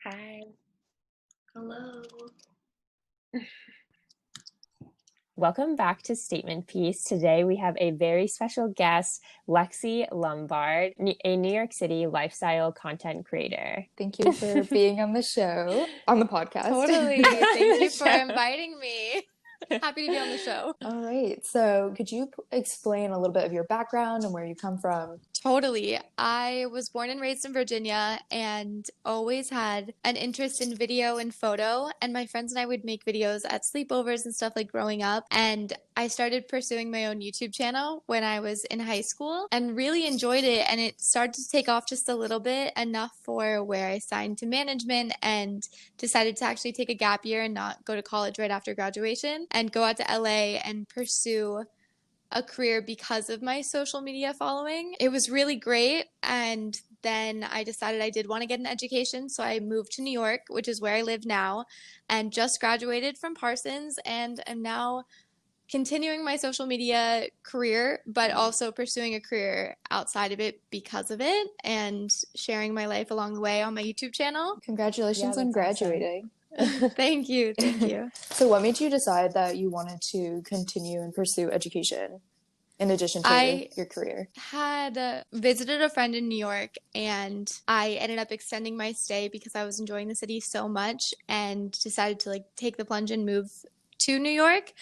Hi. Hello. Welcome back to Statement Piece. Today we have a very special guest, Lexie Lombard, a New York City lifestyle content creator. Thank you for being on the show, on the podcast. Totally. Thank you for Sure. inviting me. Happy to be on the show. All right. So, could you explain a little bit of your background and where you come from? Totally. I was born and raised in Virginia and always had an interest in video and photo. And my friends and I would make videos at sleepovers and stuff like growing up. And I started pursuing my own YouTube channel when I was in high school and really enjoyed it. And it started to take off just a little bit, enough for where I signed to management and decided to actually take a gap year and not go to college right after graduation and go out to LA and pursue a career because of my social media following. It was really great. And then I decided I did want to get an education. So I moved to New York, which is where I live now, and just graduated from Parsons and am now continuing my social media career, but also pursuing a career outside of it because of it and sharing my life along the way on my YouTube channel. Congratulations Yeah, on that's awesome. graduating. Thank you. Thank you. So, what made you decide that you wanted to continue and pursue education in addition to I your career? had visited a friend in New York and I ended up extending my stay because I was enjoying the city so much and decided to take the plunge and move to New York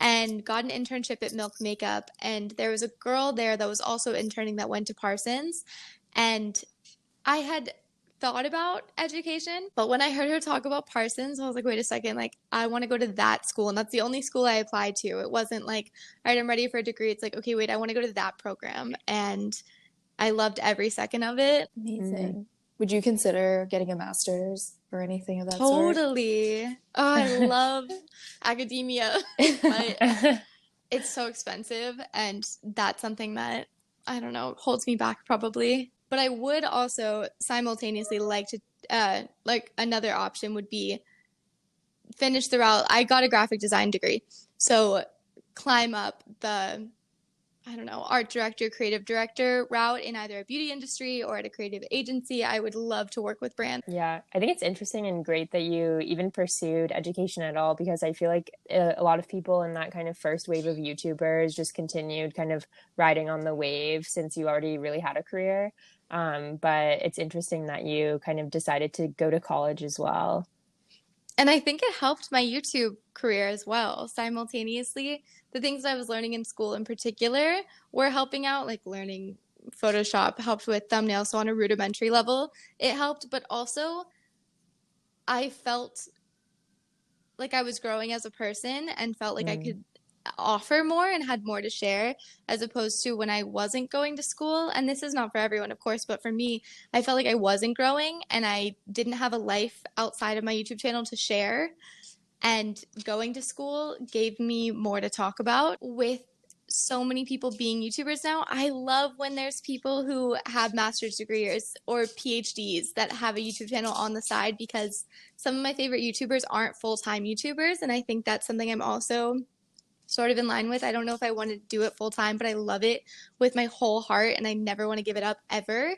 and got an internship at Milk Makeup. And there was a girl there that was also interning that went to Parsons. And I had thought about education, but when I heard her talk about Parsons, I was like, wait a second, I want to go to that school. And that's the only school I applied to. It wasn't like, all right, I'm ready for a degree. It's like, okay, wait, I want to go to that program. And I loved every second of it. Amazing. Would you consider getting a master's or anything of that sort? Totally. Oh, I love academia, but it's so expensive. And that's something that, I don't know, holds me back probably. But I would also simultaneously like to, another option would be finish the route. I got a graphic design degree. So climb up the, I don't know, art director, creative director route in either a beauty industry or at a creative agency. I would love to work with brands. Yeah, I think it's interesting and great that you even pursued education at all, because I feel like a lot of people in that kind of first wave of YouTubers just continued kind of riding on the wave since you already really had a career. But it's interesting that you kind of decided to go to college as well. And I think it helped my YouTube career as well. Simultaneously, the things I was learning in school in particular were helping out, like learning Photoshop helped with thumbnails. So on a rudimentary level, it helped. But also, I felt like I was growing as a person and felt like I could offer more and had more to share, as opposed to when I wasn't going to school. And this is not for everyone, of course, but for me, I felt like I wasn't growing and I didn't have a life outside of my YouTube channel to share. And going to school gave me more to talk about. With so many people being YouTubers now, I love when there's people who have master's degrees or PhDs that have a YouTube channel on the side, because some of my favorite YouTubers aren't full-time YouTubers. And I think that's something I'm also sort of in line with. I don't know if I want to do it full time, but I love it with my whole heart and I never want to give it up ever.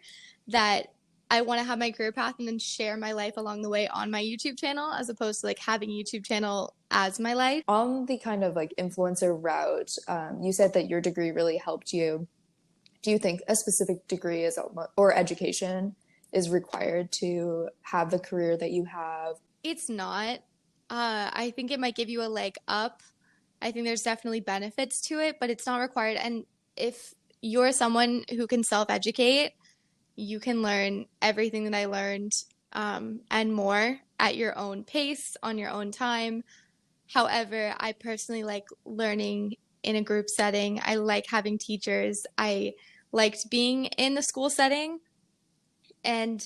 That I want to have my career path and then share my life along the way on my YouTube channel, as opposed to having a YouTube channel as my life. On the kind of influencer route, you said that your degree really helped you. Do you think a specific degree or education is required to have the career that you have? It's not. I think it might give you a leg up. I think there's definitely benefits to it, but it's not required. And if you're someone who can self-educate, you can learn everything that I learned and more at your own pace, on your own time. However, I personally like learning in a group setting. I like having teachers. I liked being in the school setting. And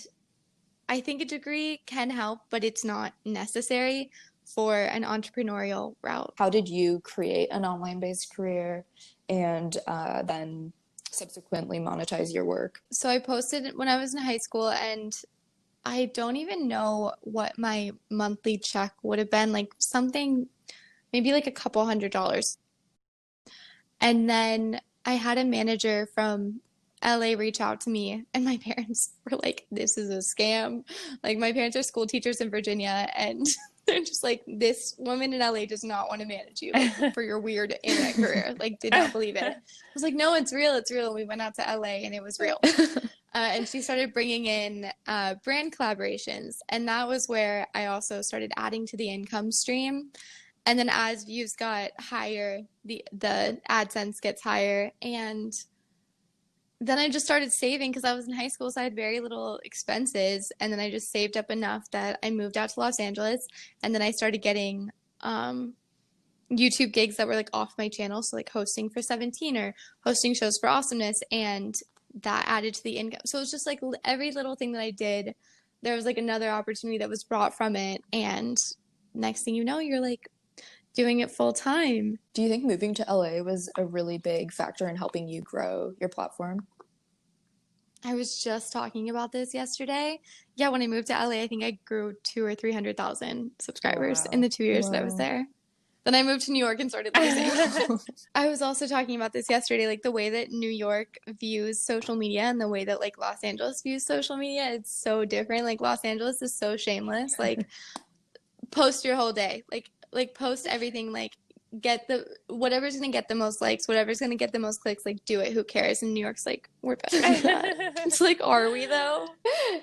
I think a degree can help, but it's not necessary for an entrepreneurial route. How did you create an online-based career and then subsequently monetize your work? So I posted when I was in high school, and I don't even know what my monthly check would have been, something, maybe a couple $100s. And then I had a manager from LA reach out to me, and my parents were like, this is a scam. Like, my parents are school teachers in Virginia, and they're just like, this woman in LA does not want to manage you, like, for your weird internet career. Like, did not believe it. I was like, no, it's real. It's real. We went out to LA and it was real. And she started bringing in brand collaborations. And that was where I also started adding to the income stream. And then as views got higher, the AdSense gets higher. And then I just started saving because I was in high school, so I had very little expenses. And then I just saved up enough that I moved out to Los Angeles. And then I started getting YouTube gigs that were like off my channel. So like hosting for 17 or hosting shows for Awesomeness. And that added to the income. So it was just like every little thing that I did, there was like another opportunity that was brought from it. And next thing you know, you're like doing it full time. Do you think moving to LA was a really big factor in helping you grow your platform? I was just talking about this yesterday. Yeah, when I moved to LA, I think I grew 200,000 or 300,000 subscribers in the 2 years that I was there. Then I moved to New York and started losing. I was also talking about this yesterday, like the way that New York views social media and the way that like Los Angeles views social media, it's so different. Like Los Angeles is so shameless. Like post your whole day. Like post everything, like get the whatever's gonna get the most likes, whatever's gonna get the most clicks, like do it, who cares? And New York's like, we're better than that. It's like, are we though?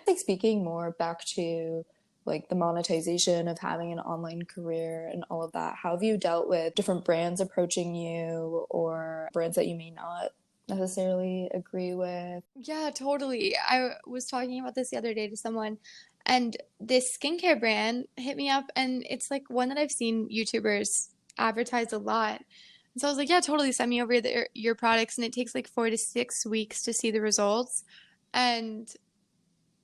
Like speaking more back to like the monetization of having an online career and all of that, how have you dealt with different brands approaching you or brands that you may not necessarily agree with? Yeah, totally. I was talking about this the other day to someone, and this skincare brand hit me up, and it's like one that I've seen YouTubers advertise a lot. And so I was like, yeah, totally, send me over your products. And it takes like 4 to 6 weeks to see the results. And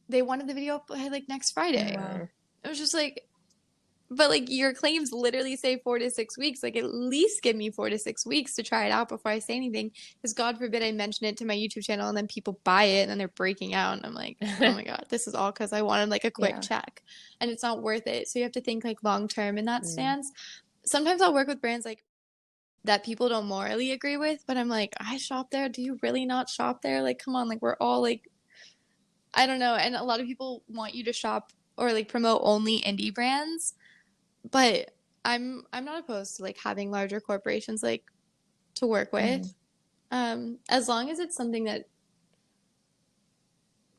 they wanted the video up by like next Friday. Wow. It was just like, but like your claims literally say 4 to 6 weeks. Like at least give me 4 to 6 weeks to try it out before I say anything. Because God forbid I mention it to my YouTube channel and then people buy it and then they're breaking out. And I'm like, oh my God, this is all because I wanted like a quick check. And it's not worth it. So you have to think like long term in that stance. Sometimes I'll work with brands like that people don't morally agree with, but I'm like, I shop there. Do you really not shop there? Like, come on, like we're all like, I don't know. And a lot of people want you to shop or like promote only indie brands, but I'm not opposed to like having larger corporations like to work with, as long as it's something that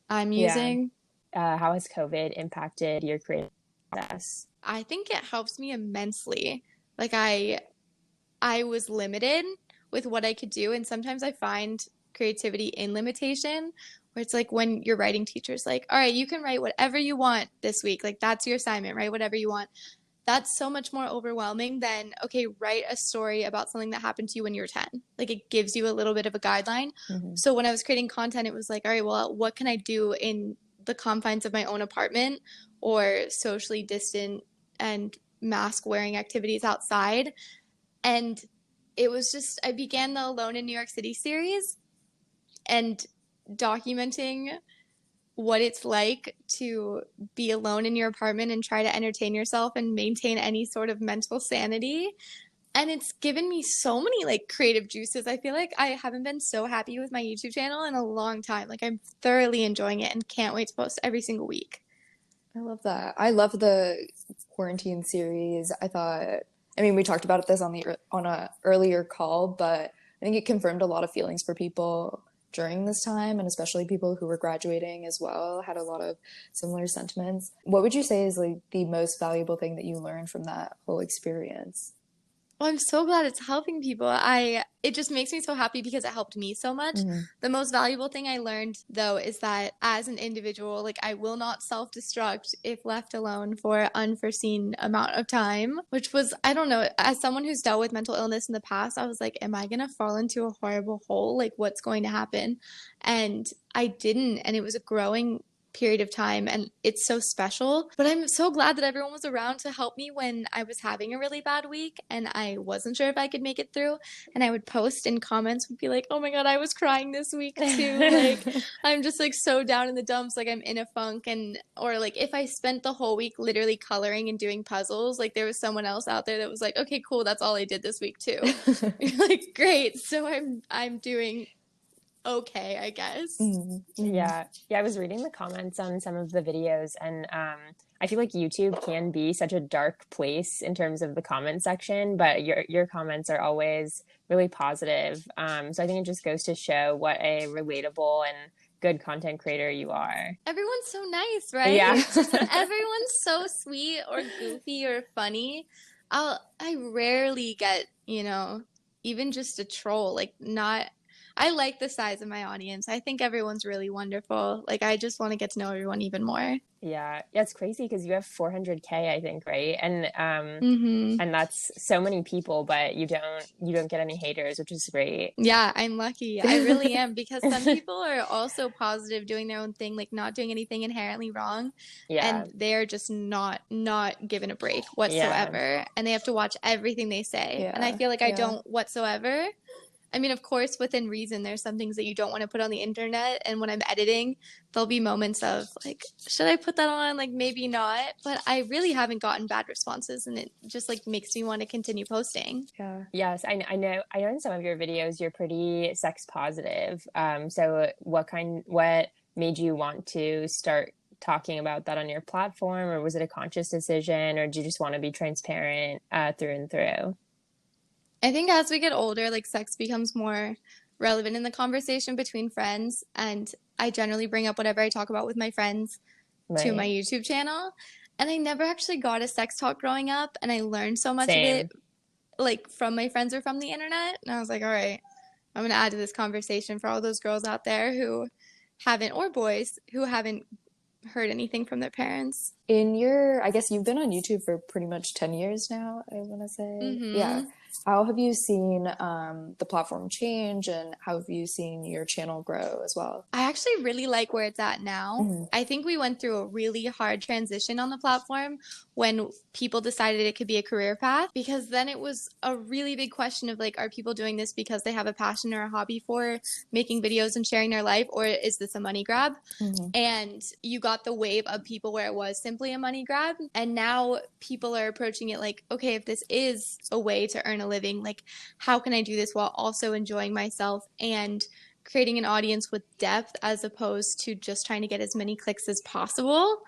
I'm using. How has COVID impacted your creative process? I think it helps me immensely. Like I was limited with what I could do, and sometimes I find creativity in limitation, where it's like when your writing teacher's like, all right, you can write whatever you want this week. Like that's your assignment, write whatever you want. That's so much more overwhelming than, okay, write a story about something that happened to you when you were 10. Like it gives you a little bit of a guideline. So when I was creating content, it was like, all right, well, what can I do in the confines of my own apartment or socially distant and mask wearing activities outside? And it was just, I began the Alone in New York City series and documenting what it's like to be alone in your apartment and try to entertain yourself and maintain any sort of mental sanity. And it's given me so many like creative juices. I feel like I haven't been so happy with my YouTube channel in a long time. Like I'm thoroughly enjoying it and can't wait to post every single week. I love that. I love the quarantine series. I mean, we talked about this on a earlier call, but I think it confirmed a lot of feelings for people during this time, and especially people who were graduating as well had a lot of similar sentiments. What would you say is like the most valuable thing that you learned from that whole experience? Well, I'm so glad it's helping people. It just makes me so happy because it helped me so much. The most valuable thing I learned, though, is that as an individual, like I will not self-destruct if left alone for an unforeseen amount of time, which was, I don't know, as someone who's dealt with mental illness in the past, I was like, am I going to fall into a horrible hole? Like what's going to happen? And I didn't, and it was a growing period of time, and it's so special. But I'm so glad that everyone was around to help me when I was having a really bad week and I wasn't sure if I could make it through, and I would post and comments would be like, oh my God, I was crying this week too. Like I'm just like so down in the dumps, like I'm in a funk. And or like if I spent the whole week literally coloring and doing puzzles, like there was someone else out there that was like, okay, cool, that's all I did this week too. You're like, great, so I'm doing okay, I guess. Yeah. Yeah, I was reading the comments on some of the videos, and I feel like YouTube can be such a dark place in terms of the comment section, but your comments are always really positive. So I think it just goes to show what a relatable and good content creator you are. Everyone's so nice, right? Yeah. Everyone's so sweet or goofy or funny. I rarely get, even just a troll. Like, not, I like the size of my audience. I think everyone's really wonderful. Like, I just want to get to know everyone even more. Yeah. Yeah, it's crazy because you have 400K, I think, right? Mm-hmm. And that's so many people, but you don't get any haters, which is great. Yeah, I'm lucky. I really am, because some people are also positive, doing their own thing, like not doing anything inherently wrong, Yeah. and they're just not given a break Yeah. whatsoever, and they have to watch everything they say. And I feel like I don't whatsoever. I mean, of course, within reason, there's some things that you don't want to put on the internet. And when I'm editing, there'll be moments of like, should I put that on? Like, maybe not. But I really haven't gotten bad responses, and it just like makes me want to continue posting. Yeah. Yes, I know. I know in some of your videos you're pretty sex positive. So what made you want to start talking about that on your platform, or was it a conscious decision, or do you just want to be transparent through and through? I think as we get older, like sex becomes more relevant in the conversation between friends, and I generally bring up whatever I talk about with my friends to my Right. YouTube channel. And I never actually got a sex talk growing up, and I learned so much of Same. it like from my friends or from the internet. And I was like, all right, I'm gonna add to this conversation for all those girls out there who haven't, or boys who haven't heard anything from their parents. I guess you've been on YouTube for pretty much 10 years now, I want to say. Yeah. Mm-hmm. How have you seen the platform change, and how have you seen your channel grow as well? I actually really like where it's at now. Mm-hmm. I think we went through a really hard transition on the platform when people decided it could be a career path, because then it was a really big question of like, are people doing this because they have a passion or a hobby for making videos and sharing their life, or is this a money grab? Mm-hmm. And you got the wave of people where it was simply a money grab. And now people are approaching it like, okay, if this is a way to earn a living, like, how can I do this while also enjoying myself and creating an audience with depth, as opposed to just trying to get as many clicks as possible?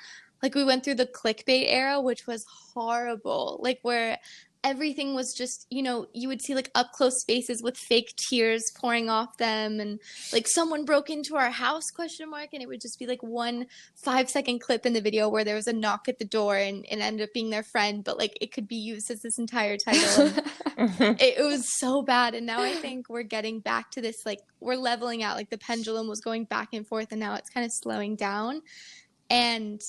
Like, we went through the clickbait era, which was horrible, like where everything was just, you would see like up close faces with fake tears pouring off them, and like, someone broke into our house, question mark, and it would just be like one 5-second clip in the video where there was a knock at the door, and it ended up being their friend, but like it could be used as this entire title. And it was so bad. And now I think we're getting back to this, like, we're leveling out, like the pendulum was going back and forth, and now it's kind of slowing down, and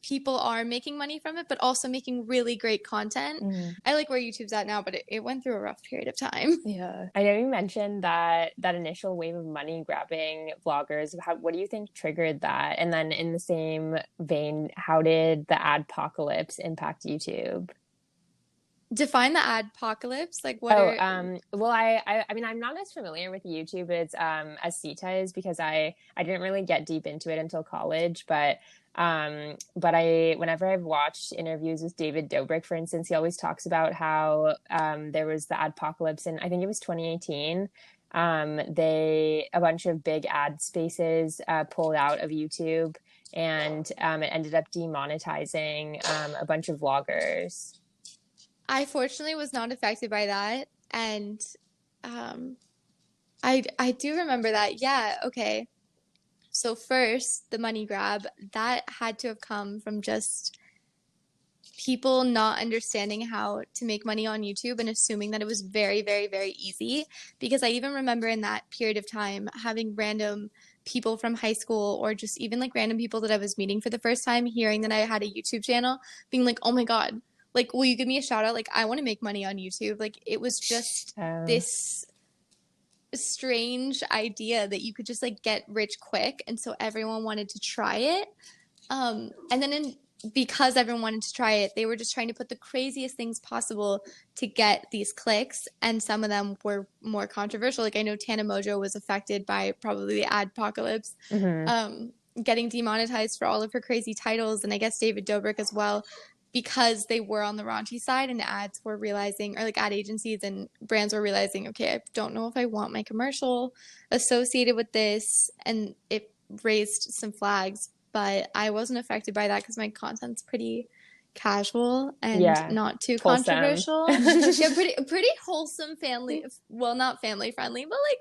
people are making money from it, but also making really great content. I like where YouTube's at now, but it went through a rough period of time. Yeah. I know you mentioned that initial wave of money grabbing vloggers. What do you think triggered that? And then in the same vein, how did the adpocalypse impact YouTube? Define the adpocalypse. Like, what Well, I mean, I'm not as familiar with YouTube as Sita is, because I didn't really get deep into it until college, but whenever I've watched interviews with David Dobrik, for instance, he always talks about how there was the adpocalypse, and I think it was 2018. A bunch of big ad spaces pulled out of YouTube, and it ended up demonetizing a bunch of vloggers. I fortunately was not affected by that, and I do remember that. Yeah, okay. So first, the money grab, that had to have come from just people not understanding how to make money on YouTube and assuming that it was very, very, very easy. Because I even remember in that period of time having random people from high school, or just even like random people that I was meeting for the first time, hearing that I had a YouTube channel, being like, oh my God, like, will you give me a shout out? Like, I want to make money on YouTube. Like, it was just this strange idea that you could just like get rich quick, and so everyone wanted to try it. And then because everyone wanted to try it, they were just trying to put the craziest things possible to get these clicks, and some of them were more controversial. Like, I know Tana Mojo was affected by probably the adpocalypse, getting demonetized for all of her crazy titles, and I guess David Dobrik as well, because they were on the raunchy side, and ads were realizing, or like ad agencies and brands were realizing, okay, I don't know if I want my commercial associated with this, and it raised some flags. But I wasn't affected by that because my content's pretty casual and Yeah. not too Wholesome. controversial. Yeah, pretty wholesome family, well, not family friendly, but like,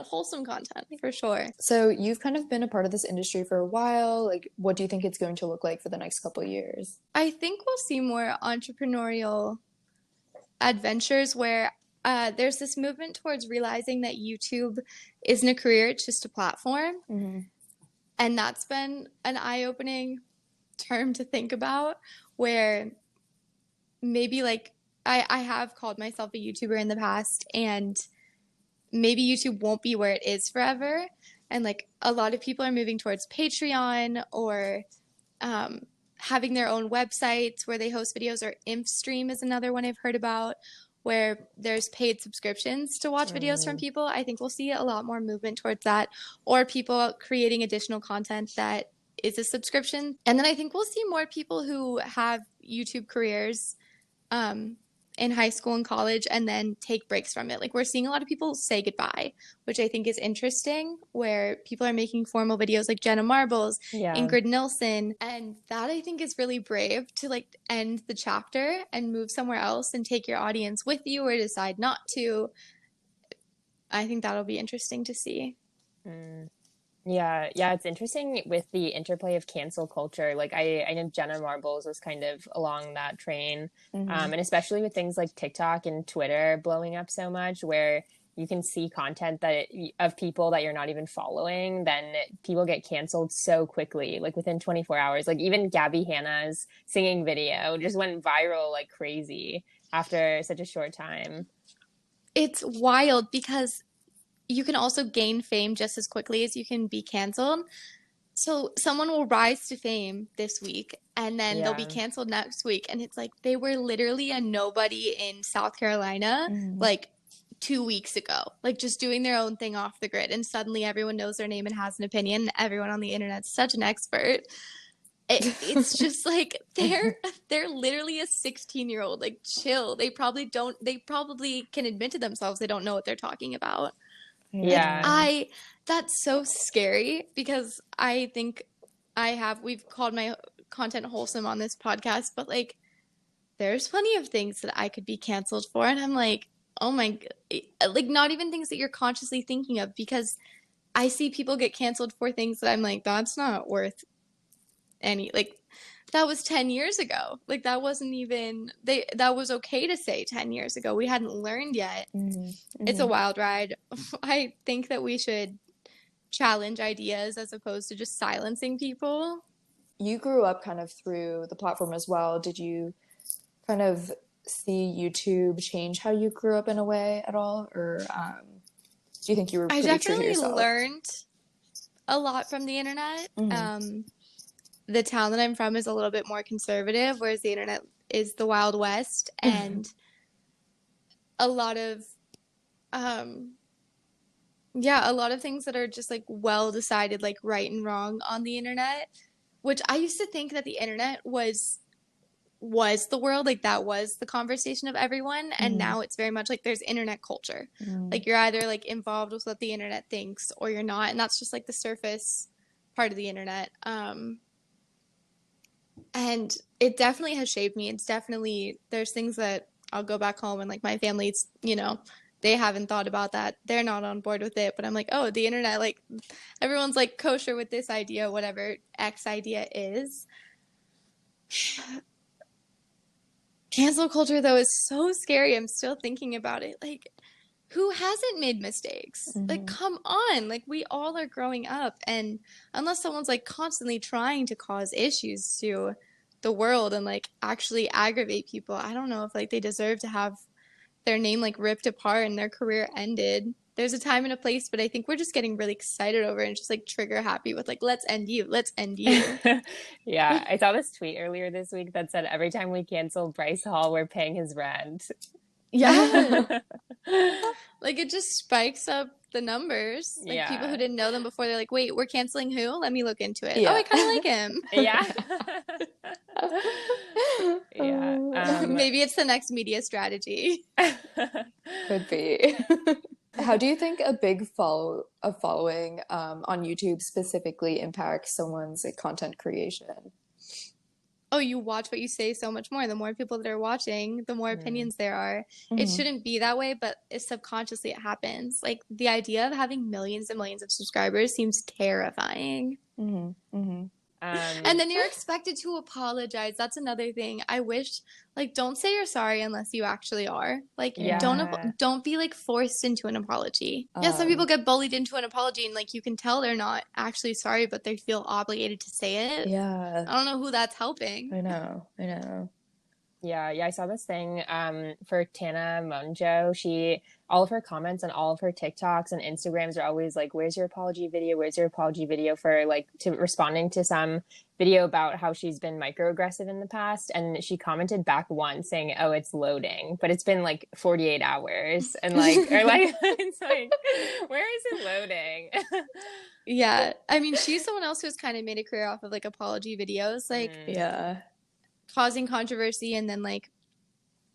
wholesome content for sure. So you've kind of been a part of this industry for a while. Like, what do you think it's going to look like for the next couple of years? I think we'll see more entrepreneurial adventures where there's this movement towards realizing that YouTube isn't a career, it's just a platform. Mm-hmm. And that's been an eye-opening term to think about, where maybe like I have called myself a YouTuber in the past, and maybe YouTube won't be where it is forever. And like a lot of people are moving towards Patreon or having their own websites where they host videos, or InfStream is another one I've heard about, where there's paid subscriptions to watch videos from people. I think we'll see a lot more movement towards that, or people creating additional content that is a subscription. And then I think we'll see more people who have YouTube careers in high school and college and then take breaks from it. Like we're seeing a lot of people say goodbye, which I think is interesting, where people are making formal videos like Jenna Marbles, Ingrid Nilsson, and that I think is really brave, to like end the chapter and move somewhere else and take your audience with you, or decide not to. I think that'll be interesting to see. Yeah, it's interesting with the interplay of cancel culture. Like I know Jenna Marbles was kind of along that train, and especially with things like TikTok and Twitter blowing up so much, where you can see content of people that you're not even following, then people get canceled so quickly, like within 24 hours. Like even Gabby Hanna's singing video just went viral like crazy after such a short time. It's wild because you can also gain fame just as quickly as you can be canceled. So someone will rise to fame this week, and then they'll be canceled next week. And it's like they were literally a nobody in South Carolina like 2 weeks ago, like just doing their own thing off the grid. And suddenly everyone knows their name and has an opinion. Everyone on the internet's such an expert. It's just like they're literally a 16-year-old. Like chill. They probably can admit to themselves they don't know what they're talking about. Yeah. Like that's so scary, because I think we've called my content wholesome on this podcast, but like there's plenty of things that I could be canceled for, and I'm like, oh my, like not even things that you're consciously thinking of, because I see people get canceled for things that I'm like, that's not worth any, like that was 10 years ago. Like that wasn't even, that was okay to say 10 years ago. We hadn't learned yet. It's a wild ride. I think that we should challenge ideas as opposed to just silencing people. You grew up kind of through the platform as well. Did you kind of see YouTube change how you grew up in a way at all? Or do you think you were pretty true to yourself? I definitely learned a lot from the internet. The town that I'm from is a little bit more conservative, whereas the internet is the Wild West, and a lot of things that are just like well decided, like right and wrong on the internet, which I used to think that the internet was the world, like that was the conversation of everyone, and now it's very much like there's internet culture. Like you're either like involved with what the internet thinks or you're not, and that's just like the surface part of the internet. And it definitely has shaped me. It's definitely, there's things that I'll go back home and like my family's, they haven't thought about that. They're not on board with it. But I'm like, oh, the internet, like everyone's like kosher with this idea, whatever X idea is. Cancel culture, though, is so scary. I'm still thinking about it. Like, who hasn't made mistakes? Like, come on. Like, we all are growing up. And unless someone's like constantly trying to cause issues to the world and like actually aggravate people, I don't know if like they deserve to have their name like ripped apart and their career ended. There's a time and a place, but I think we're just getting really excited over it and just like trigger happy with like, let's end you. Let's end you. Yeah. I saw this tweet earlier this week that said every time we cancel Bryce Hall, we're paying his rent. Yeah. Like it just spikes up the numbers. Like people who didn't know them before, they're like, wait, we're canceling who? Let me look into it. Oh, I kind of like him. Yeah. Yeah. Maybe it's the next media strategy. Could be. How do you think a following on YouTube specifically impacts someone's like, content creation? Oh, you watch what you say so much more. The more people that are watching, the more opinions there are. It shouldn't be that way, but subconsciously it happens. Like the idea of having millions and millions of subscribers seems terrifying. And then you're expected to apologize. That's another thing. I wish, like, don't say you're sorry unless you actually are. Like, don't be like forced into an apology. Yeah, some people get bullied into an apology, and like you can tell they're not actually sorry, but they feel obligated to say it. Yeah. I don't know who that's helping. I know. Yeah, I saw this thing for Tana Monjo. All of her comments and all of her TikToks and Instagrams are always like, "Where's your apology video? Where's your apology video?" for like to responding to some video about how she's been microaggressive in the past. And she commented back once saying, "Oh, it's loading," but it's been like 48 hours, and like or like it's like, where is it loading? Yeah, I mean, she's someone else who's kind of made a career off of like apology videos, like causing controversy and then like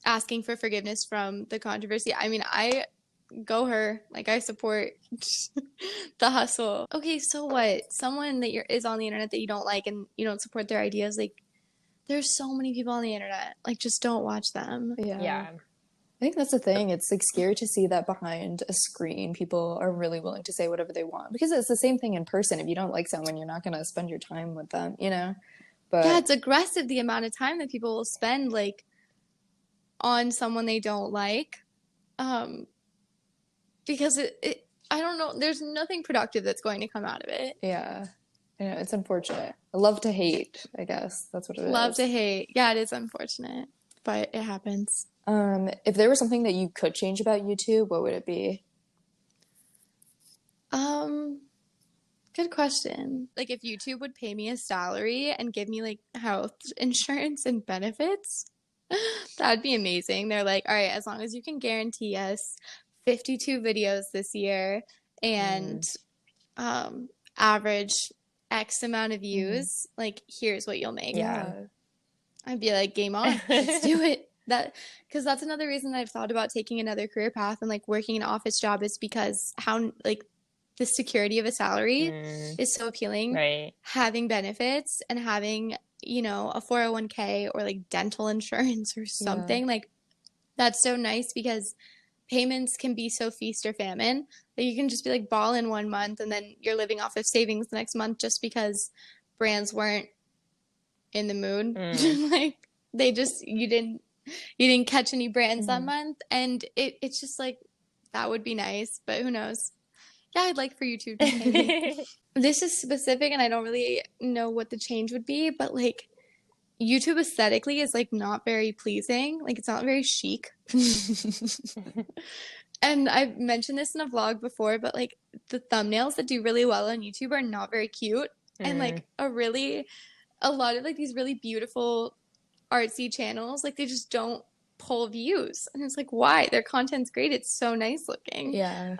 asking for forgiveness from the controversy. I mean, I go her, like I support the hustle. Okay, so what? Someone that is on the internet that you don't like and you don't support their ideas, like there's so many people on the internet. Like just don't watch them. Yeah. I think that's the thing. It's like scary to see that behind a screen, people are really willing to say whatever they want, because it's the same thing in person. If you don't like someone, you're not going to spend your time with them, you know? But yeah, it's aggressive the amount of time that people will spend like on someone they don't like. Because I don't know, there's nothing productive that's going to come out of it. Yeah. I know, it's unfortunate. Love to hate, I guess. That's what it is. Love to hate. Yeah, it is unfortunate, but it happens. If there was something that you could change about YouTube, what would it be? Good question. Like if YouTube would pay me a salary and give me like health insurance and benefits, that'd be amazing. They're like, all right, as long as you can guarantee us 52 videos this year and average X amount of views, like here's what you'll make. Yeah. I'd be like, game on, let's do it. Because that's another reason I've thought about taking another career path and like working an office job, is because how like the security of a salary is so appealing. Right. Having benefits and having, you know, a 401k or like dental insurance or something, like that's so nice, because payments can be so feast or famine that you can just be like ball in 1 month and then you're living off of savings the next month just because brands weren't in the mood. Like they just you didn't catch any brands that month, and it's just like that would be nice, but who knows. Yeah, I'd like for YouTube to pay me. This is specific and I don't really know what the change would be, but like YouTube aesthetically is like not very pleasing. Like it's not very chic. And I've mentioned this in a vlog before, but like the thumbnails that do really well on YouTube are not very cute. And like a lot of like these really beautiful artsy channels, like they just don't pull views. And it's like, why? Their content's great. It's so nice looking. Yeah.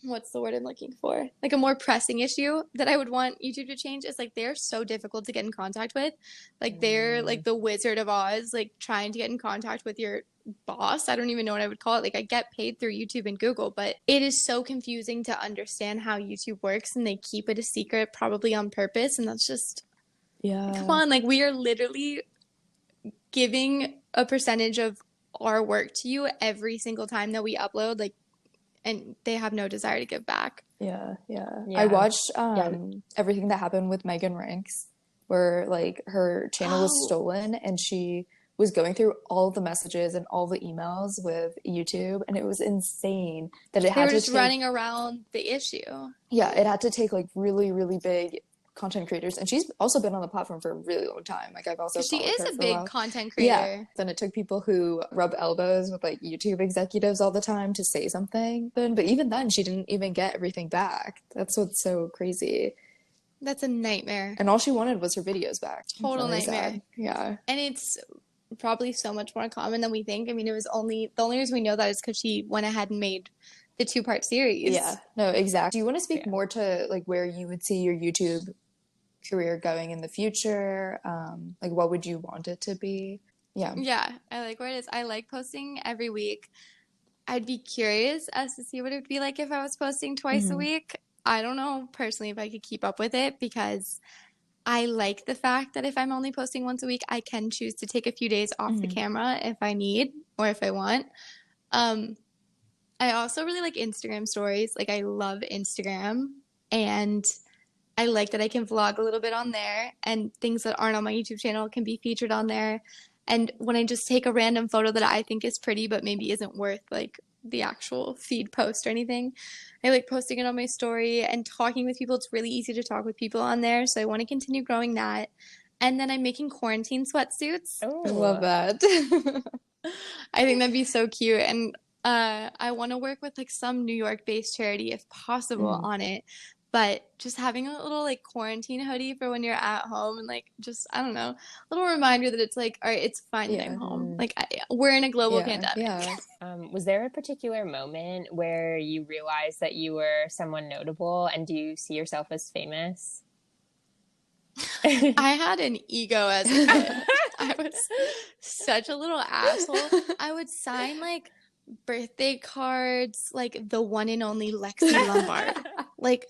What's the word I'm looking for? Like a more pressing issue that I would want YouTube to change is like they're so difficult to get in contact with. Like they're like the Wizard of Oz, like trying to get in contact with your boss. I don't even know what I would call it. Like I get paid through YouTube and Google, but it is so confusing to understand how YouTube works, and they keep it a secret probably on purpose, and that's just come on, like we are literally giving a percentage of our work to you every single time that we upload, like, and they have no desire to give back. Yeah. I watched everything that happened with Megan Ranks, where like her channel was stolen and she was going through all the messages and all the emails with YouTube, and it was insane that it had to just running around the issue. Yeah, it had to take like really, really big content creators, and she's also been on the platform for a really long time. Like I've also she is a big content creator. Yeah. Then it took people who rub elbows with like YouTube executives all the time to say something. But even then, she didn't even get everything back. That's what's so crazy. That's a nightmare. And all she wanted was her videos back. Total nightmare. Sad. Yeah. And it's probably so much more common than we think. I mean, the only reason we know that is because she went ahead and made the 2-part series. Yeah. No, exactly. Do you want to speak more to like where you would see your YouTube career going in the future? Like, what would you want it to be? Yeah. Yeah, I like where it is. I like posting every week. I'd be curious as to see what it would be like if I was posting twice a Hmm. week. I don't know personally if I could keep up with it because I like the fact that if I'm only posting once a week, I can choose to take a few days off the Hmm. camera if I need or if I want. Um, I also really like Instagram stories. Like, I love Instagram, and I like that I can vlog a little bit on there, and things that aren't on my YouTube channel can be featured on there. And when I just take a random photo that I think is pretty but maybe isn't worth like the actual feed post or anything, I like posting it on my story and talking with people. It's really easy to talk with people on there, so I want to continue growing that. And then I'm making quarantine sweatsuits. I love Oh, that. I think that'd be so cute. And I want to work with like some New York-based charity if possible Hmm. on it. But just having a little like quarantine hoodie for when you're at home and like just, I don't know, a little reminder that it's like, all right, it's fine that I'm Yeah. home. mm. Like we're in a global Yeah. pandemic. Yeah. Was there a particular moment where you realized that you were someone notable, and do you see yourself as famous? I had an ego as a kid. I was such a little asshole. I would sign like birthday cards, like the one and only Lexie Lombard. Like,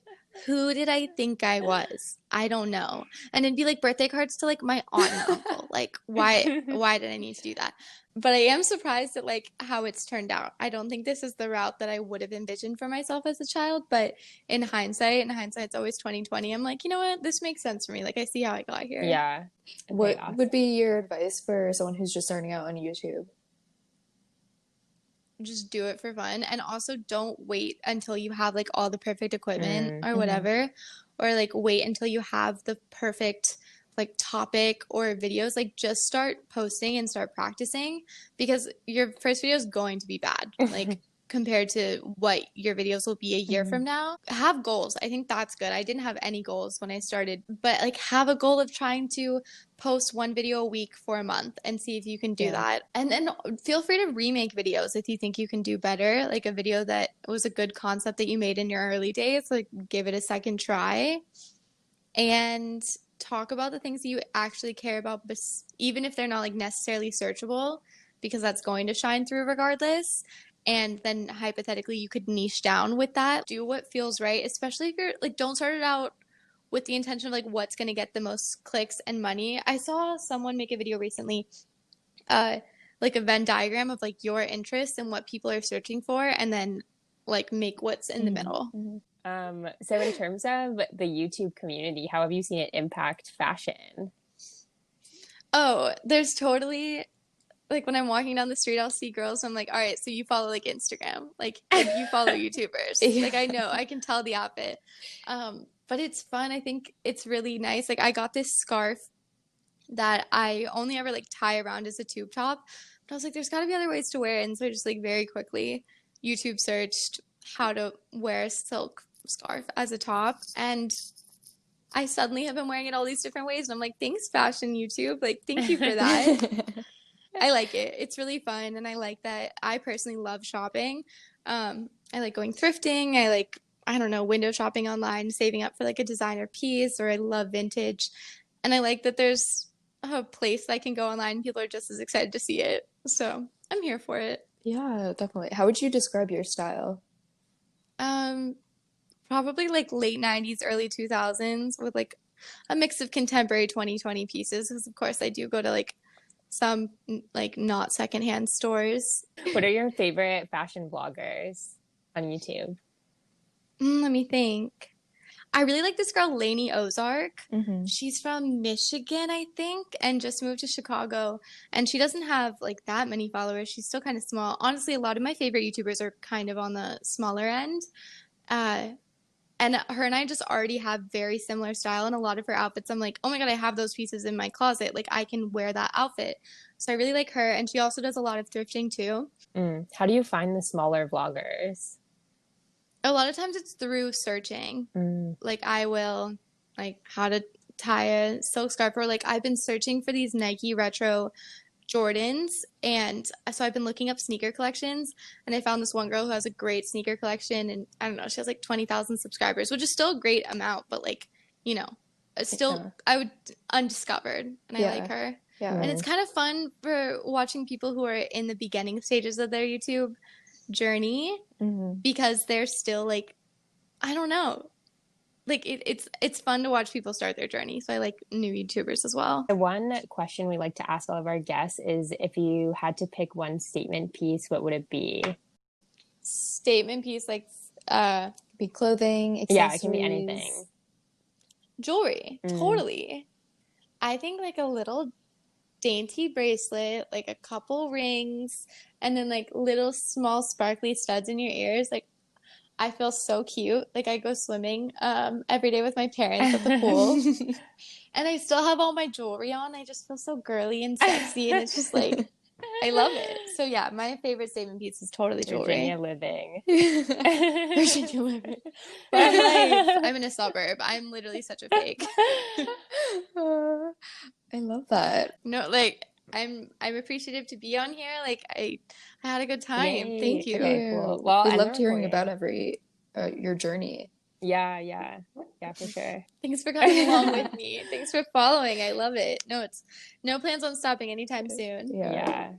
who did I think I was? I don't know. And it'd be like birthday cards to like my aunt and uncle. Like, why did I need to do that? But I am surprised at like how it's turned out. I don't think this is the route that I would have envisioned for myself as a child, but in hindsight's always 2020. I'm like, you know what? This makes sense for me. Like I see how I got here. Yeah. Okay, What would awesome. be your advice for someone who's just starting out on YouTube? Just do it for fun, and also don't wait until you have like all the perfect equipment Mm, or Hmm. whatever, or like wait until you have the perfect like topic or videos. Like just start posting and start practicing because your first video is going to be bad, like compared to what your videos will be a year Hmm. from now. Have goals. I think that's good. I didn't have any goals when I started, but like have a goal of trying to post one video a week for a month and see if you can do Yeah. that. And then feel free to remake videos if you think you can do better. Like a video that was a good concept that you made in your early days, like give it a second try and talk about the things that you actually care about, even if they're not like necessarily searchable, because that's going to shine through regardless. And then hypothetically, you could niche down with that. Do what feels right, especially if you're like, don't start it out with the intention of like what's going to get the most clicks and money. I saw someone make a video recently, uh, like a Venn diagram of like your interests and what people are searching for, and then like make what's in the Hmm. middle. Hmm. so in terms of the YouTube community, how have you seen it impact fashion? Oh, there's totally like when I'm walking down the street, I'll see girls. I'm like, all right, so you follow like Instagram, like you follow YouTubers. Yeah. Like I know, I can tell the outfit. But it's fun. I think it's really nice. Like I got this scarf that I only ever like tie around as a tube top. But I was like, there's got to be other ways to wear it. And so I just like very quickly YouTube searched how to wear a silk scarf as a top. And I suddenly have been wearing it all these different ways. And I'm like, thanks, fashion YouTube. Like, thank you for that. I like it. It's really fun. And I like that I personally love shopping. I like going thrifting. I like, I don't know, window shopping online, saving up for like a designer piece, or I love vintage. And I like that there's a place that I can go online and people are just as excited to see it. So I'm here for it. Yeah, definitely. How would you describe your style? Um, Probably like late 90s, early 2000s with like a mix of contemporary 2020 pieces. Because of course I do go to like some like not secondhand stores. What are your favorite fashion bloggers on YouTube? Let me think. I really like this girl, Lainey Ozark. Hmm. She's from Michigan, I think, and just moved to Chicago. And she doesn't have like that many followers. She's still kind of small. Honestly, a lot of my favorite YouTubers are kind of on the smaller end. Uh, and her and I just already have very similar style. And a lot of her outfits, I'm like, oh my God, I have those pieces in my closet. Like, I can wear that outfit. So I really like her. And she also does a lot of thrifting too. How do you find the smaller vloggers? A lot of times it's through searching. Mm. Like I will like how to tie a silk scarf, or like I've been searching for these Nike retro Jordans, and so I've been looking up sneaker collections, and I found this one girl who has a great sneaker collection, and I don't know, she has like 20,000 subscribers, which is still a great amount, but like, you know, still, I would undiscovered, and I like her. Yeah. And it's kind of fun for watching people who are in the beginning stages of their YouTube journey because they're still like, I don't know. Like it's fun to watch people start their journey. So I like new YouTubers as well. The one question we like to ask all of our guests is if you had to pick one statement piece, what would it be? Statement piece, like be clothing, accessories. Yeah, it can be anything. Jewelry, totally. I think like a little dainty bracelet, like a couple rings, and then like little small sparkly studs in your ears. Like I feel so cute. Like I go swimming every day with my parents at the pool. And I still have all my jewelry on. I just feel so girly and sexy, and it's just like I love it. So yeah, my favorite statement piece is totally jewelry. Virginia living. Virginia living. But I'm in a suburb. I'm literally such a fake. I love that. No, like I'm appreciative to be on here. Like I had a good time. Yay. Thank you. Okay, cool. Well, we loved hearing about your journey. Yeah, for sure. Thanks for coming along with me. Thanks for following. I love it. No plans on stopping anytime soon. Yeah.